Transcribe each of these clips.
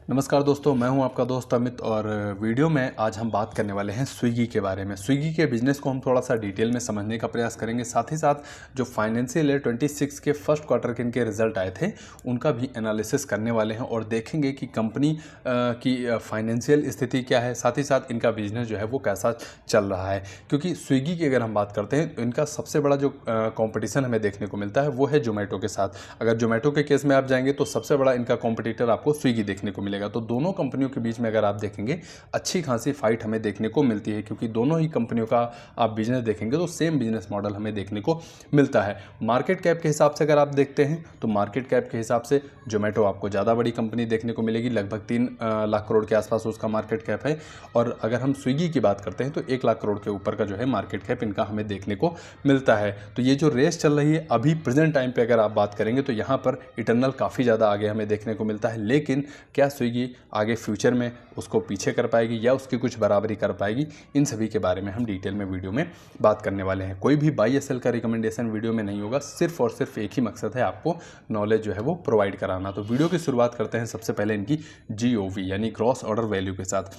नमस्कार दोस्तों, मैं हूं आपका दोस्त अमित और वीडियो में आज हम बात करने वाले हैं स्विगी के बारे में। स्विगी के बिज़नेस को हम थोड़ा सा डिटेल में समझने का प्रयास करेंगे। साथ ही साथ जो फाइनेंशियल ईयर 26 के फर्स्ट क्वार्टर के इनके रिजल्ट आए थे उनका भी एनालिसिस करने वाले हैं और देखेंगे कि कंपनी की फाइनेंशियल स्थिति क्या है, साथ ही साथ इनका बिजनेस जो है वो कैसा चल रहा है। क्योंकि स्विगी की अगर हम बात करते हैं तो इनका सबसे बड़ा जो कॉम्पिटिशन हमें देखने को मिलता है वो है जोमेटो के साथ। अगर जोमेटो के केस में आप जाएंगे तो सबसे बड़ा इनका कॉम्पिटिटर आपको स्विगी देखने को मिलेगा। तो दोनों कंपनियों के बीच में अगर आप देखेंगे अच्छी खासी फाइट हमें देखने को मिलती है, क्योंकि दोनों ही कंपनियों का आप बिजनेस देखेंगे तो सेम बिजनेस मॉडल हमें देखने को मिलता है। मार्केट कैप के हिसाब से अगर आप देखते हैं तो मार्केट कैप के हिसाब से जोमेटो आपको ज़्यादा बड़ी कंपनी देखने को मिलेगी, लगभग 3 लाख करोड़ के आसपास उसका मार्केट कैप है। और अगर हम स्विगी की बात करते हैं तो 1 लाख करोड़ के ऊपर का जो है मार्केट कैप इनका हमें देखने को मिलता है। तो ये जो रेस चल रही है अभी प्रेजेंट टाइम पे अगर आप बात करेंगे तो यहाँ पर इटरनल काफ़ी ज़्यादा आगे हमें देखने को मिलता है, लेकिन क्या स्विगी आगे फ्यूचर में उसको पीछे कर पाएगी या उसकी कुछ बराबरी कर पाएगी, इन सभी के बारे में हम डिटेल में वीडियो में बात करने वाले हैं। कोई भी बाई या सेल का रिकमेंडेशन वीडियो में नहीं होगा, सिर्फ और सिर्फ एक ही मकसद है, आपको नॉलेज जो है वो प्रोवाइड कराना। तो वीडियो की शुरुआत करते हैं सबसे पहले इनकी GOV यानी ग्रॉस ऑर्डर वैल्यू के साथ।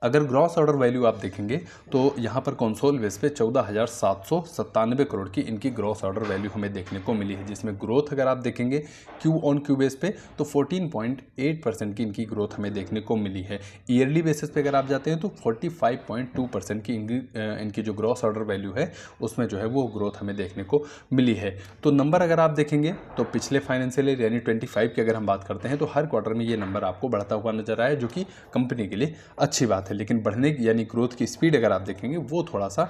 अगर ग्रॉस ऑर्डर वैल्यू आप देखेंगे तो यहाँ पर कंसोल बेस पे 14,797 करोड़ की इनकी ग्रॉस ऑर्डर वैल्यू हमें देखने को मिली है, जिसमें ग्रोथ अगर आप देखेंगे क्यू ऑन क्यू बेस पे तो 14.8% की इनकी ग्रोथ हमें देखने को मिली है। ईयरली बेसिस पे अगर आप जाते हैं तो 45.2% की इनकी जो ग्रॉस ऑर्डर वैल्यू है उसमें जो है वो ग्रोथ हमें देखने को मिली है। तो नंबर अगर आप देखेंगे तो पिछले फाइनेंशियल ईयर यानी 25 की अगर हम बात करते हैं तो हर क्वार्टर में ये नंबर आपको बढ़ता हुआ नजर आया, जो कि कंपनी के लिए अच्छी बात है। लेकिन बढ़ने की यानी ग्रोथ की स्पीड अगर आप देखेंगे वो थोड़ा सा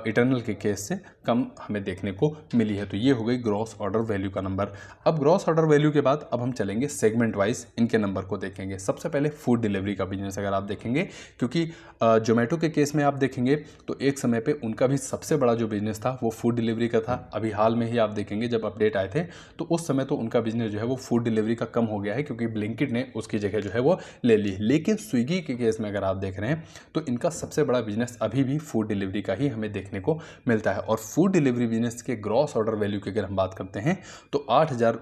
इटरनल के केस से कम हमें देखने को मिली है। तो ये हो गई ग्रॉस ऑर्डर वैल्यू का नंबर। अब ग्रॉस ऑर्डर वैल्यू के बाद अब हम चलेंगे सेगमेंट वाइज इनके नंबर को देखेंगे। सबसे पहले फूड डिलीवरी का बिजनेस अगर आप देखेंगे, क्योंकि जोमेटो के केस में आप देखेंगे तो एक समय पे उनका भी सबसे बड़ा जो बिजनेस था वो फूड डिलीवरी का था। अभी हाल में ही आप देखेंगे जब अपडेट आए थे तो उस समय तो उनका बिजनेस जो है वो फूड डिलीवरी का कम हो गया है, क्योंकि ब्लिंकिट ने उसकी जगह जो है वो ले ली। लेकिन स्विगी के केस में अगर आप देख रहे हैं तो इनका सबसे बड़ा बिजनेस अभी भी फूड डिलीवरी का ही हमें देखने को मिलता है। और फूड डिलीवरी बिजनेस के ग्रॉस ऑर्डर वैल्यू की अगर हम बात करते हैं तो 8,000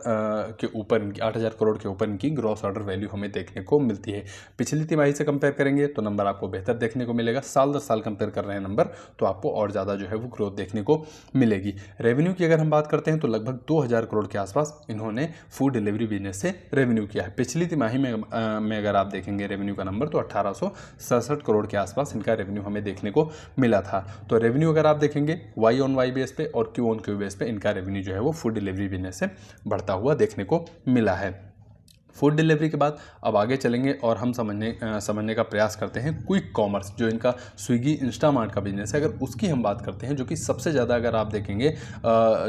के ऊपर इनकी 8,000 करोड़ के ऊपर इनकी ग्रॉस ऑर्डर वैल्यू हमें देखने को मिलती है। पिछली तिमाही से कंपेयर करेंगे तो नंबर आपको बेहतर देखने को मिलेगा। साल दर साल कंपेयर कर रहे हैं नंबर तो आपको और ज़्यादा जो है वो ग्रोथ देखने को मिलेगी। रेवेन्यू की अगर हम बात करते हैं तो लगभग 2,000 करोड़ के आसपास इन्होंने फूड डिलीवरी बिजनेस से रेवेन्यू किया है। पिछली तिमाही में अगर आप देखेंगे रेवेन्यू का नंबर तो 1,867 करोड़ के आसपास इनका रेवेन्यू हमें देखने को मिला था। तो रेवेन्यू अगर आप देखेंगे वाई ऑन वाई बेस पे और क्यू ऑन क्यू बेस पे इनका रेवेन्यू जो है वो फूड डिलीवरी बिजनेस से बढ़ता हुआ देखने को मिला है। फूड डिलीवरी के बाद अब आगे चलेंगे और हम समझने का प्रयास करते हैं क्विक कॉमर्स, जो इनका स्विगी इंस्टामार्ट का बिजनेस है। अगर उसकी हम बात करते हैं, जो कि सबसे ज़्यादा अगर आप देखेंगे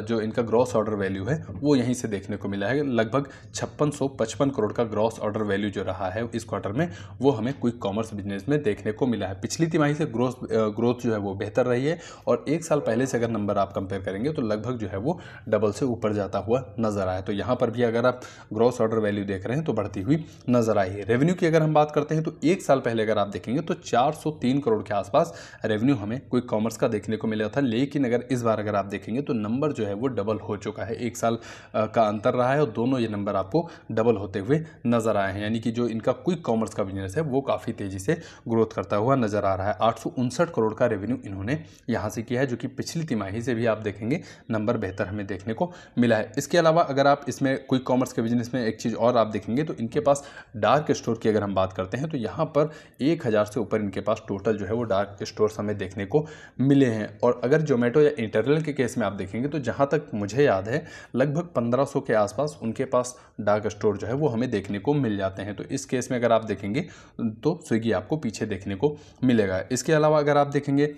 जो इनका ग्रॉस ऑर्डर वैल्यू है वो यहीं से देखने को मिला है। लगभग 5655 करोड़ का ग्रॉस ऑर्डर वैल्यू जो रहा है इस क्वार्टर में वो हमें क्विक कॉमर्स बिजनेस में देखने को मिला है। पिछली तिमाही से ग्रोथ जो है वो बेहतर रही है और एक साल पहले से अगर नंबर आप कंपेयर करेंगे तो लगभग जो है वो डबल से ऊपर जाता हुआ नजर आया। तो यहाँ पर भी अगर आप ग्रॉस ऑर्डर वैल्यू देख रहे हैं तो बढ़ती हुई नजर आई है। रेवेन्यू की अगर हम बात करते हैं तो एक साल पहले अगर आप देखेंगे तो 403 करोड़ के आसपास रेवेन्यू हमें क्विक कॉमर्स का देखने को मिला था। लेकिन अगर इस बार अगर आप देखेंगे तो नंबर जो है वो डबल हो चुका है। एक साल का अंतर रहा है और दोनों ये नंबर आपको डबल होते हुए नजर आए हैं। यानी कि जो इनका क्विक कॉमर्स का बिजनेस है वो काफी तेजी से ग्रोथ करता हुआ नजर आ रहा है। 859 करोड़ का रेवेन्यू इन्होंने यहां से किया है, जो कि पिछली तिमाही से भी आप देखेंगे नंबर बेहतर हमें देखने को मिला है। इसके अलावा अगर आप इसमें क्विक कॉमर्स के बिजनेस में एक चीज और आप देखेंगे तो इनके पास डार्क स्टोर की अगर हम बात करते हैं तो यहाँ पर 1,000 से ऊपर इनके पास टोटल जो है वो डार्क स्टोर्स हमें देखने को मिले हैं। और अगर जोमेटो या इंटरनेल के केस में आप देखेंगे तो जहाँ तक मुझे याद है लगभग 1,500 के आसपास उनके पास डार्क स्टोर जो है वो हमें देखने को मिल जाते हैं। तो इस केस में अगर आप देखेंगे तो स्विगी आपको पीछे देखने को मिलेगा। इसके अलावा अगर आप देखेंगे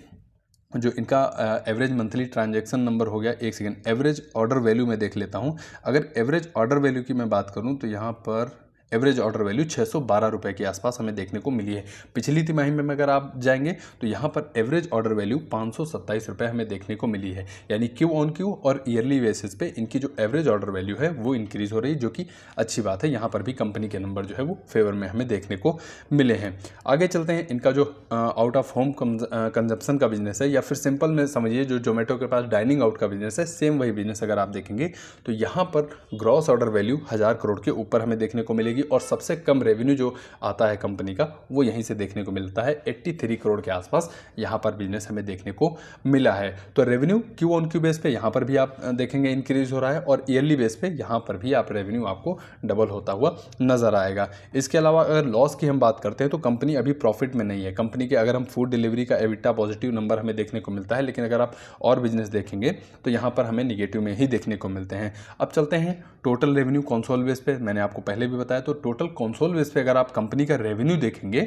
जो इनका एवरेज मंथली ट्रांजैक्शन नंबर हो गया, एक सेकेंड, एवरेज ऑर्डर वैल्यू में देख लेता हूं। अगर एवरेज ऑर्डर वैल्यू की मैं बात करूं तो यहां पर एवरेज ऑर्डर वैल्यू 612 रुपये के आसपास हमें देखने को मिली है। पिछली तिमाही में अगर आप जाएंगे तो यहाँ पर एवरेज ऑर्डर वैल्यू 527 रुपये हमें देखने को मिली है। यानी क्यू ऑन क्यू और ईयरली बेसिस पे इनकी जो एवरेज ऑर्डर वैल्यू है वो इंक्रीज हो रही है, जो कि अच्छी बात है। यहाँ पर भी कंपनी के नंबर जो है वो फेवर में हमें देखने को मिले हैं। आगे चलते हैं। इनका जो आउट ऑफ होम कंजप्शन का बिजनेस है, या फिर सिंपल में समझिए जो जोमेटो के पास डाइनिंग आउट का बिजनेस है, सेम वही बिजनेस अगर आप देखेंगे तो यहाँ पर ग्रॉस ऑर्डर वैल्यू 1,000 करोड़ के ऊपर हमें देखने को मिलेगी। मिलेगी और सबसे कम रेवेन्यू जो आता है कंपनी का वो यहीं से देखने को मिलता है। 83 करोड़ के आसपास यहाँ पर बिजनेस हमें देखने को मिला है। तो revenue Q on Q base पे यहाँ पर भी आप देखेंगे इंक्रीज हो रहा है और ईयरली बेस पे यहाँ पर भी आप रेवेन्यू आपको डबल होता हुआ नजर आएगा। इसके अलावा अगर लॉस की हम बात करते हैं तो कंपनी अभी प्रॉफिट में नहीं है। कंपनी के अगर हम फूड डिलीवरी का एबिटा पॉजिटिव नंबर हमें देखने को मिलता है, लेकिन अगर आप और बिजनेस देखेंगे तो यहाँ पर हमें निगेटिव में ही देखने को मिलते हैं। अब चलते हैं टोटल रेवेन्यू कंसोल बेस पे। मैंने आपको पहले भी बताया, तो टोटल कंसोल बेस पे अगर आप कंपनी का रेवेन्यू देखेंगे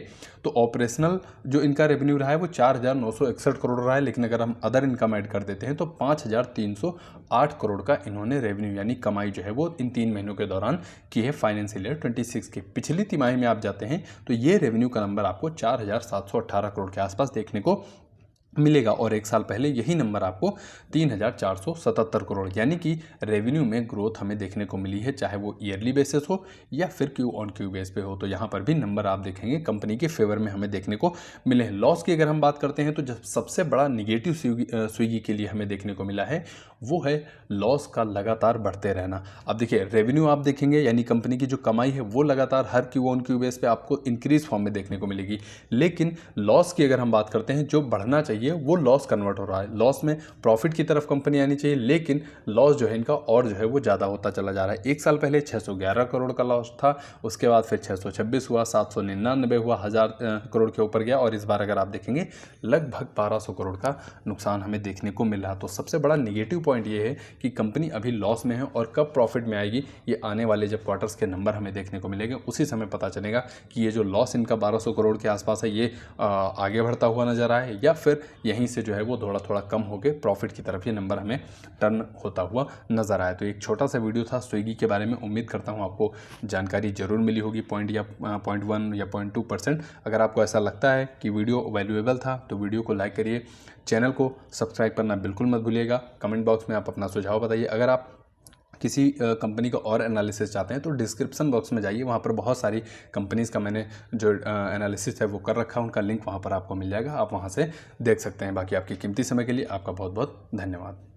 तो ऑपरेशनल जो इनका रेवेन्यू रहा है वो 4,961 करोड़ रहा है, लेकिन अगर हम अदर इनकम ऐड कर देते हैं तो 5,308 करोड़ का इन्होंने रेवेन्यू यानी कमाई जो है वो इन 3 महीनों के दौरान की है फाइनेंशियल ईयर 26 के। पिछली तिमाही में आप जाते हैं तो ये रेवेन्यू का नंबर आपको 4,718 करोड़ के आसपास देखने को मिलेगा और एक साल पहले यही नंबर आपको 3,477 करोड़ यानी कि रेवेन्यू में ग्रोथ हमें देखने को मिली है, चाहे वो ईयरली बेसिस हो या फिर क्यू ऑन क्यू बेस पे हो। तो यहाँ पर भी नंबर आप देखेंगे कंपनी के फेवर में हमें देखने को मिले हैं। लॉस की अगर हम बात करते हैं तो जब सबसे बड़ा निगेटिव स्विगी के लिए हमें देखने को मिला है वो है लॉस का लगातार बढ़ते रहना। अब देखिए रेवेन्यू आप देखेंगे यानी कंपनी की जो कमाई है वो लगातार हर क्यू ऑन क्यू बेस पे आपको इंक्रीज फॉर्म में देखने को मिलेगी, लेकिन लॉस की अगर हम बात करते हैं जो बढ़ना चाहिए वो लॉस कन्वर्ट हो रहा है। लॉस में प्रॉफिट की तरफ कंपनी आनी चाहिए, लेकिन लॉस जो है इनका और जो है वो ज़्यादा होता चला जा रहा है। एक साल पहले 611 करोड़ का लॉस था, उसके बाद फिर 626 हुआ, 799 हुआ, 1000 करोड़ के ऊपर गया और इस बार अगर आप देखेंगे लगभग 1200 करोड़ का नुकसान हमें देखने को मिल रहा। तो सबसे बड़ा निगेटिव पॉइंट ये है कि कंपनी अभी लॉस में है और कब प्रॉफिट में आएगी ये आने वाले जब क्वार्टर्स के नंबर हमें देखने को मिलेंगे उसी समय पता चलेगा कि ये जो लॉस इनका 1200 करोड़ के आसपास है ये आगे बढ़ता हुआ नजर आए या फिर यहीं से जो है वो थोड़ा थोड़ा कम हो गए प्रॉफिट की तरफ ये नंबर हमें टर्न होता हुआ नजर आया। तो एक छोटा सा वीडियो था स्विगी के बारे में, उम्मीद करता हूँ आपको जानकारी जरूर मिली होगी 0.1 या 0.2%। अगर आपको ऐसा लगता है कि वीडियो वैल्यूएबल था तो वीडियो को लाइक करिए, चैनल को सब्सक्राइब करना बिल्कुल मत भूलिएगा। कमेंट बॉक्स में आप अपना सुझाव बताइए। अगर आप किसी कंपनी का और एनालिसिस चाहते हैं तो डिस्क्रिप्शन बॉक्स में जाइए, वहाँ पर बहुत सारी कंपनीज़ का मैंने जो एनालिसिस है वो कर रखा है, उनका लिंक वहाँ पर आपको मिल जाएगा, आप वहाँ से देख सकते हैं। बाकी आपके कीमती समय के लिए आपका बहुत बहुत धन्यवाद।